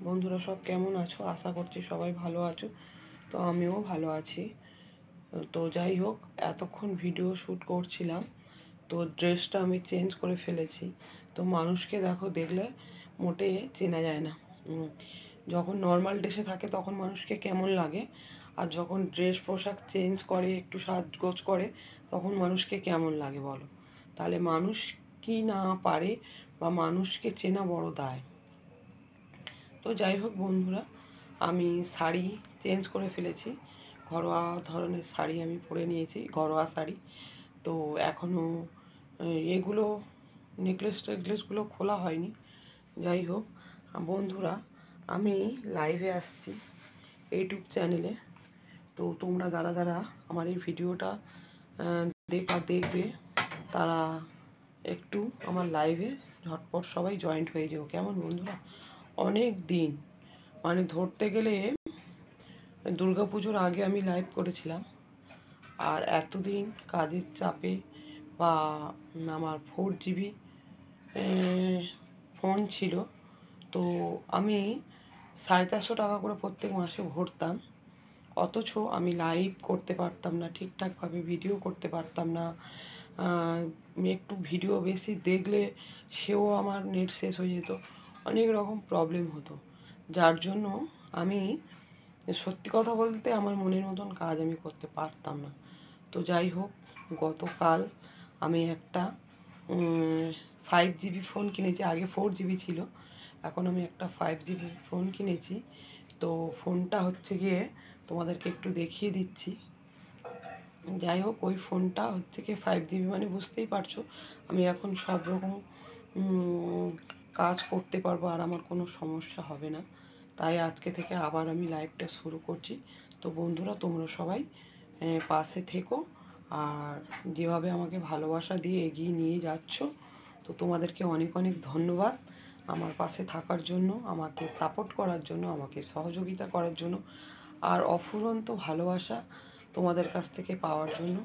বন্ধুরা সব কেমন আছো? আশা করছি সবাই ভালো আছো। তো আমিও ভালো আছি। তো যাই হোক, এতক্ষণ ভিডিও শ্যুট করছিলাম, তো ড্রেসটা আমি চেঞ্জ করে ফেলেছি। তো মানুষকে দেখলে মোটে চেনা যায় না। যখন নর্মাল ড্রেসে থাকে তখন মানুষকে কেমন লাগে, আর যখন ড্রেস পোশাক চেঞ্জ করে, একটু সাজগোজ করে, তখন মানুষকে কেমন লাগে বলো? তাহলে মানুষ কি না পারে বা মানুষকে চেনা বড় দায়। তো যাই হোক বন্ধুরা, আমি শাড়ি চেঞ্জ করে ফেলেছি। ঘরোয়া ধরনের শাড়ি আমি পরে নিয়েছি, ঘরোয়া শাড়ি। তো এখনও এগুলো নেকলেসগুলো খোলা হয়নি। যাই হোক বন্ধুরা, আমি লাইভে আসছি ইউটিউব চ্যানেলে। তো তোমরা যারা যারা আমার এই ভিডিওটা দেখবে, তারা একটু আমার লাইভে ঝটপট সবাই জয়েন্ট হয়ে যাও, কেমন বন্ধুরা? অনেক দিন, মানে ধরতে গেলে দুর্গাপুজোর আগে আমি লাইভ করেছিলাম। আর এতদিন কাজের চাপে বা আমার 4 GB ফোন ছিল, তো আমি 450 টাকা করে প্রত্যেক মাসে ভরতাম। অথচ আমি লাইভ করতে পারতাম না, ঠিকঠাকভাবে ভিডিও করতে পারতাম না। একটু ভিডিও বেশি দেখলে সেও আমার নেট শেষ হয়ে যেত, অনেক রকম প্রবলেম হতো। যার জন্য আমি, সত্যি কথা বলতে, আমার মনের মতন কাজ আমি করতে পারতাম না। তো যাই হোক, গতকাল আমি একটা 5 GB ফোন কিনেছি। আগে 4 GB ছিল, এখন আমি একটা 5 GB ফোন কিনেছি। তো ফোনটা হচ্ছে গিয়ে তোমাদেরকে একটু দেখিয়ে দিচ্ছি। যাই হোক, ওই ফোনটা হচ্ছে কি 5 GB, মানে বুঝতেই পারছো আমি এখন সব রকম কাজ করতে পারবো, আর আমার কোনো সমস্যা হবে না। তাই আজকে থেকে আবার আমি লাইভটা শুরু করছি। তো বন্ধুরা, তোমরা সবাই পাশে থেকো, আর যেভাবে আমাকে ভালোবাসা দিয়ে এগিয়ে নিয়ে যাচ্ছ, তো তোমাদেরকে অনেক অনেক ধন্যবাদ আমার পাশে থাকার জন্য, আমাকে সাপোর্ট করার জন্য, আমাকে সহযোগিতা করার জন্য, আর অফুরন্ত ভালোবাসা তোমাদের কাছ থেকে পাওয়ার জন্য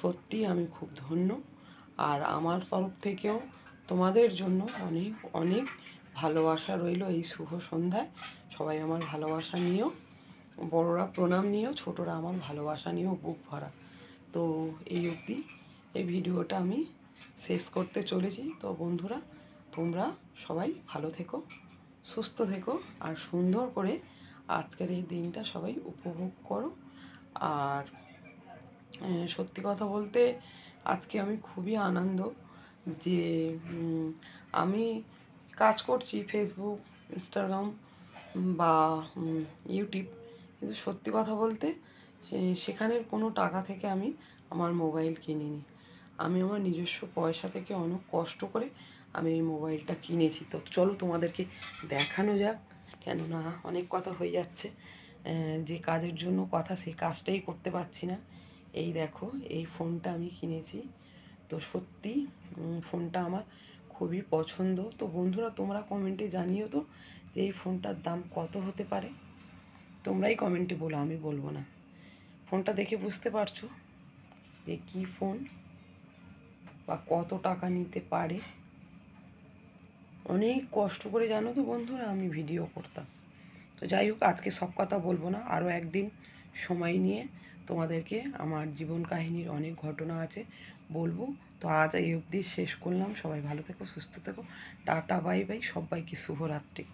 সত্যি আমি খুব ধন্য। আর আমার তরফ থেকেও তোমাদের জন্য অনেক অনেক ভালোবাসা রইল এই শুভ সন্ধ্যায়। সবাই আমার ভালোবাসা নিয়েও, বড়রা প্রণাম নিয়েও, ছোটরা আমার ভালোবাসা নিয়েও বুক ভরা। তো এই অবধি এই ভিডিওটা আমি শেষ করতে চলেছি। তো বন্ধুরা, তোমরা সবাই ভালো থেকো, সুস্থ থেকো, আর সুন্দর করে আজকের এই দিনটা সবাই উপভোগ করো। আর সত্যি কথা বলতে, আজকে আমি খুবই আনন্দ যে আমি কাজ করছি ফেসবুক, ইনস্টাগ্রাম বা ইউটিউব, কিন্তু সত্যি কথা বলতে সেখানের কোনো টাকা থেকে আমি আমার মোবাইল কিনিনি। আমি আমার নিজস্ব পয়সা থেকে অনেক কষ্ট করে আমি এই মোবাইলটা কিনেছি। তো চলো তোমাদেরকে দেখানো যাক, কেননা অনেক কথা হয়ে যাচ্ছে। যে কাজের জন্য কথা, সেই কাজটাই করতে পারছি না। এই দেখো, এই ফোনটা আমি কিনেছি। তো সত্যি ফোনটা আমার খুবই পছন্দ। তো বন্ধুরা, তোমরা কমেন্টে জানিও তো যে এই ফোনটার দাম কত হতে পারে। তোমরাই কমেন্টে বলো, আমি বলবো না। ফোনটা দেখে বুঝতে পারছো যে কী ফোন বা কত টাকা নিতে পারে। অনেক কষ্ট করে, জানো তো বন্ধুরা, আমি ভিডিও করতাম। তো যাই হোক, আজকে সব কথা বলবো না, আরও একদিন সময় নিয়ে তোমাদেরকে আমার জীবন কাহিনীর অনেক ঘটনা আছে বলবো। তো আজ এই অবধি শেষ করলাম। সবাই ভালো থেকো, সুস্থ থেকো, টাটা, বাই বাই, সবাইকে শুভরাত্রি।